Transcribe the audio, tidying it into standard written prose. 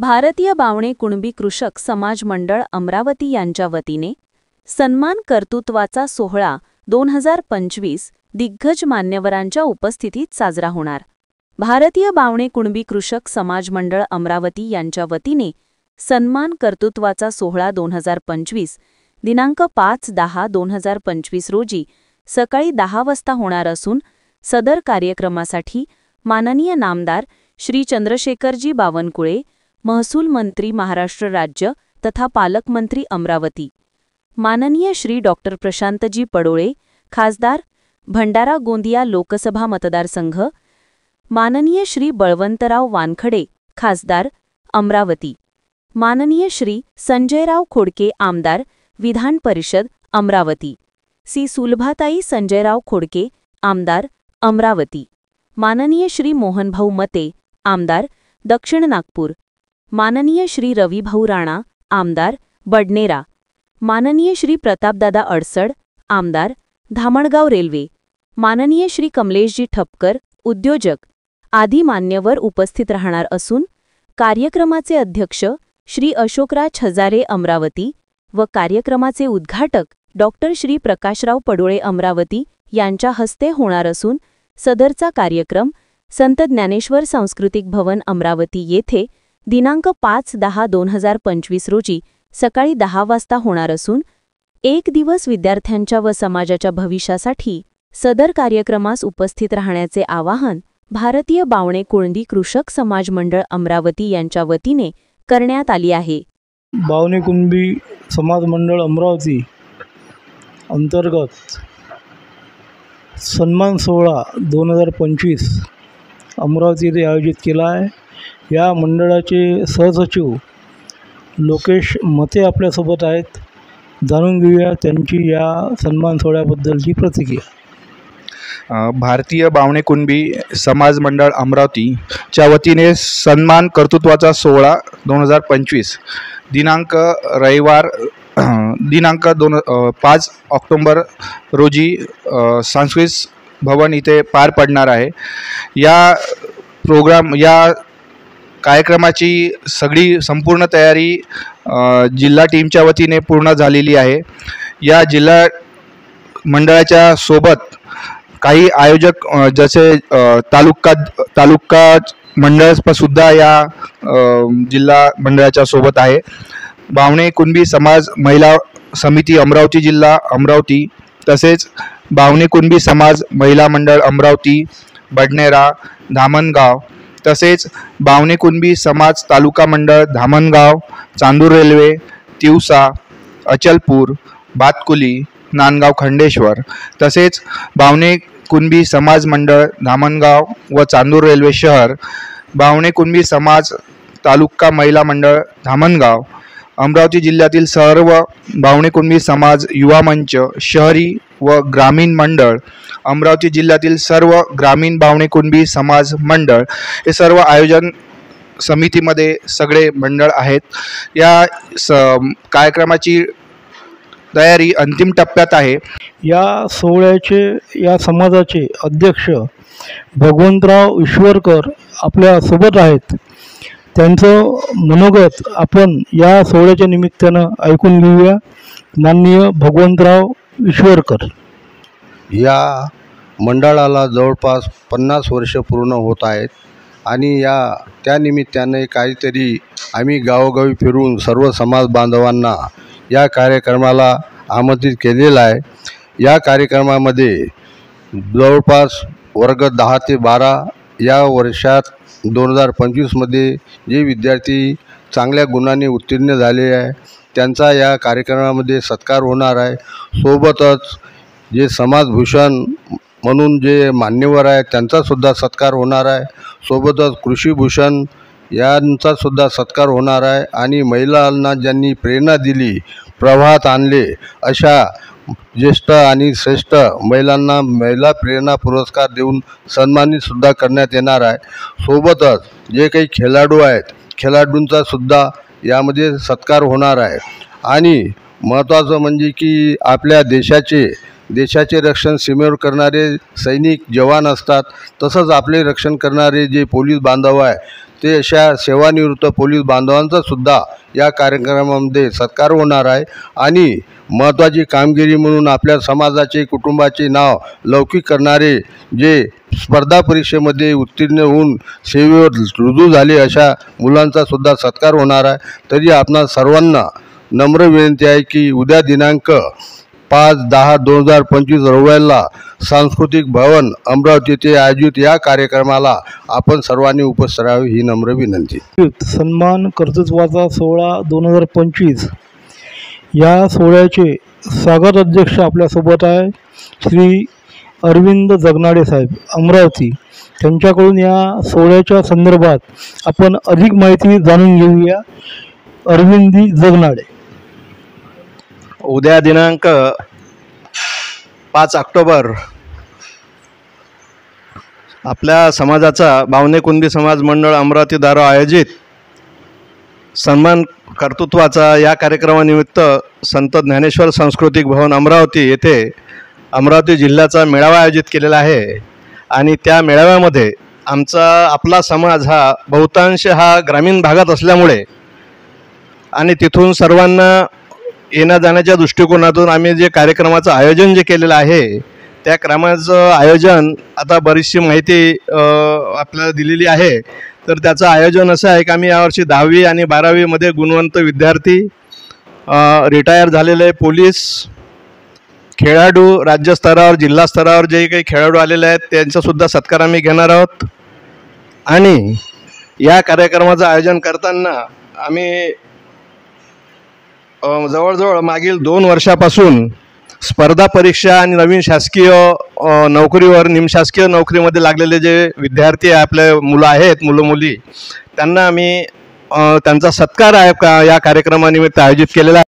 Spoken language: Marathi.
भारतीय बावणे कुणबी कृषक समाज मंडळ अमरावती यांच्या वतीने सन्मान कर्तृत्वाचा सोहळा 2025 दिग्गज मान्यवरांच्या उपस्थितीत साजरा होणार। भारतीय बावणे कुणबी कृषक समाज मंडळ अमरावती यांच्या वतीने सन्मान कर्तृत्वाचा सोहळा 2025 दिनांक 5/10/2025 रोजी सकाळी 10 वाजता होणार असून सदर कार्यक्रमासाठी माननीय नामदार श्री चंद्रशेखरजी बावनकुळे, महसूल मंत्री महाराष्ट्र राज्य तथा पालकमंत्री अमरावती, माननीय श्री डॉक्टर प्रशांतजी पडोळे, खासदार भंडारा गोंदिया लोकसभा मतदारसंघ, माननीय श्री बळवंतराव वानखडे, खासदार अमरावती, माननीय श्री संजयराव खोडके, आमदार विधान परिषद अमरावती, सी सुलभाताई संजयराव खोडके, आमदार अमरावती, माननीय श्री मोहनभाऊ मते, आमदार दक्षिण नागपूर, माननीय श्री रविभाऊ राणा, आमदार बडनेरा, माननीय श्री प्रतापदादा अडसड, आमदार धामणगाव रेल्वे, माननीय श्री कमलेशजी ठपकर, उद्योजक आदी मान्यवर उपस्थित राहणार असून कार्यक्रमाचे अध्यक्ष श्री अशोकराज हजारे अमरावती व कार्यक्रमाचे उद्घाटक डॉक्टर श्री प्रकाशराव पडोळे अमरावती यांच्या हस्ते होणार असून सदरचा कार्यक्रम संत ज्ञानेश्वर सांस्कृतिक भवन अमरावती येथे दिनांक 5/10/2025 रोजी सकाळी 10 वाजता होणार असून एक दिवस विद्यार्थ्यांच्या व समाजाच्या भविष्यासाठी सदर कार्यक्रमास उपस्थित राहण्याचे आवाहन भारतीय बावणे कुणबी कृषक समाज मंडळ अमरावती यांच्या वतीने करण्यात आली आहे। बावणे कुणबी समाज मंडळ अमरावती अंतर्गत सन्मान सोहळा 2025 अमरावती येथे आयोजित केला आहे। या मंडळाचे सहसचिव लोकेश मते आपल्यासोबत आहेत। जाणून घेऊया त्यांची या सन्मान सोहळ्याबद्दलची प्रतिक्रिया। भारतीय बावणे कुणबी समाज मंडळ अमरावतीच्या वतीने सन्मान कर्तृत्वाचा सोहळा 2025 दिनांक रविवार दिनांक 5 ऑक्टोबर रोजी सांस्कृतिक भवन इथे पार पडणार आहे। या कार्यक्रमाची सगळी संपूर्ण तयारी जिल्हा टीमच्या वतीने पूर्ण झालेली आहे। या जिल्हा मंडळाच्या सोबत काही आयोजक जसे तालुका मंडळ सुद्धा या जिल्हा मंडळाच्या सोबत आहे। बावणे कुणबी समाज महिला समिती अमरावती जिल्हा अमरावती, तसेच बावणे कुणबी समाज महिला मंडळ अमरावती, बडनेरा, धामणगाव, तसेच बावणे कुणबी समाज तालुका मंडळ धामणगाव, चांदूर रेल्वे, तिवसा, अचलपूर, बातकुली, नांदगाव खंडेश्वर, तसेच बावणे कुणबी समाज मंडळ धामणगाव व चांदूर रेल्वे शहर, बावणे कुणबी समाज तालुका महिला मंडळ धामणगाव, अमरावती जिल्ह्यातील सर्व बावणे कुणबी समाज युवा मंच शहरी व ग्रामीण मंडळ, अमरावती जिल्ह्यातील सर्व ग्रामीण बावणे कुणबी समाज मंडळ हे सर्व आयोजन समितीमध्ये सगळे मंडळ आहेत। या कार्यक्रमाची तयारी अंतिम टप्प्यात आहे। या सोहळ्याचे या समाजाचे अध्यक्ष भगवंतराव ईश्वरकर आपल्या सोबत आहेत। त्यांचं मनोगत आपण या सोहळ्याच्या निमित्तानं ऐकून घेऊया। माननीय भगवंतराव ईश्वरकर। या मंडळाला जवळपास 50 वर्ष पूर्ण होत आहेत आणि त्या निमित्ताने काहीतरी आम्ही गावोगावी फिरून सर्व समाज बांधवांना या कार्यक्रमाला आमंत्रित केलेलं आहे। या कार्यक्रमामध्ये जवळपास वर्ग 10 ते 12 या वर्षात 2025मध्ये जे विद्यार्थी चांगल्या गुणांनी उत्तीर्ण झाले आहे त्यांचा या कार्यक्रमामध्ये सत्कार होणार आहे। सोबतच जे समाजभूषण म्हणून जे मान्यवर आहेत त्यांचासुद्धा सत्कार होणार आहे। सोबतच कृषीभूषण यांचासुद्धा सत्कार होणार आहे आणि महिलांना ज्यांनी प्रेरणा दिली, प्रवाहात आणले अशा ज्येष्ठ आणि श्रेष्ठ महिलांना महिला प्रेरणा पुरस्कार देऊन सन्मानितसुद्धा करण्यात येणार आहे। सोबतच जे काही खेळाडू आहेत खेळाडूंचासुद्धा यामध्ये सत्कार होणार आहे। आणि महत्त्वाचं म्हणजे की आपल्या देशाचे रक्षण सीमेवर करणारे सैनिक जवान असतात, तसंच आपले रक्षण करणारे जे पोलीस बांधव आहे ते अशा सेवानिवृत्त पोलीस बांधवांचा सुद्धा या कार्यक्रमामध्ये सत्कार होणार आहे आणि महत्त्वाची कामगिरी म्हणून आपल्या समाजाचे कुटुंबाचे नाव लौकिक करणारे जे स्पर्धा परीक्षेमध्ये उत्तीर्ण होऊन सेवेवर रुजू झाले अशा मुलांचा सुद्धा सत्कार होणार आहे। तरी आपणा सर्वांना नम्र विनंती आहे की उद्या दिनांक 5/10/2025 रविवारला सांस्कृतिक भवन अमरावती येथे आयोजित या कार्यक्रमाला आपण सर्वांनी उपस्थित राहावे ही नम्र विनंती। सन्मान कर्तृत्वाचा सोहळा 2025 या सोहळ्याचे स्वागत अध्यक्ष आपल्यासोबत आहे श्री अरविंद जगनाडे साहेब अमरावती। त्यांच्याकडून या सोहळ्याच्या संदर्भात आपण अधिक माहिती जाणून घेऊया। अरविंदी जगनाडे। उद्या दिनांक 5 ऑक्टोबर आपल्या समाजाचा बावणे कुणबी समाज मंडळ अमरावती द्वारा आयोजित सन्मान कर्तृत्वाचा या कार्यक्रमानिमित्त संत ज्ञानेश्वर सांस्कृतिक भवन अमरावती येथे अमरावती जिल्ह्याचा मेळावा आयोजित केलेला आहे आणि त्या मेळाव्यामध्ये आपला समाज हा बहुतांश हा ग्रामीण भागात असल्यामुळे आणि तिथून सर्वांना येण्या जाण्याच्या दृष्टिकोनातून आम्ही जे कार्यक्रमाचं आयोजन जे केलेलं आहे त्या क्रमाचं आयोजन आता बरीचशी माहिती आपल्याला दिलेली आहे। तर त्याचं आयोजन असं आहे की आम्ही यावर्षी 10वी आणि 12वीमध्ये गुणवंत विद्यार्थी, रिटायर झालेले पोलीस, खेळाडू, राज्यस्तरावर जिल्हा स्तरावर जे काही खेळाडू आलेले आहेत त्यांचासुद्धा सत्कार आम्ही घेणार आहोत। आणि या कार्यक्रमाचं आयोजन करताना आम्ही जवळजवळ मागील 2 वर्षापासून स्पर्धा परीक्षा आणि नवीन शासकीय नोकरीवर निमशासकीय नोकरीमध्ये लागलेले जे विद्यार्थी आपले मुलं आहेत मुलं-मुली त्यांना आम्ही त्यांचा सत्कार या कार्यक्रमानिमित्त आयोजित केलेला आहे।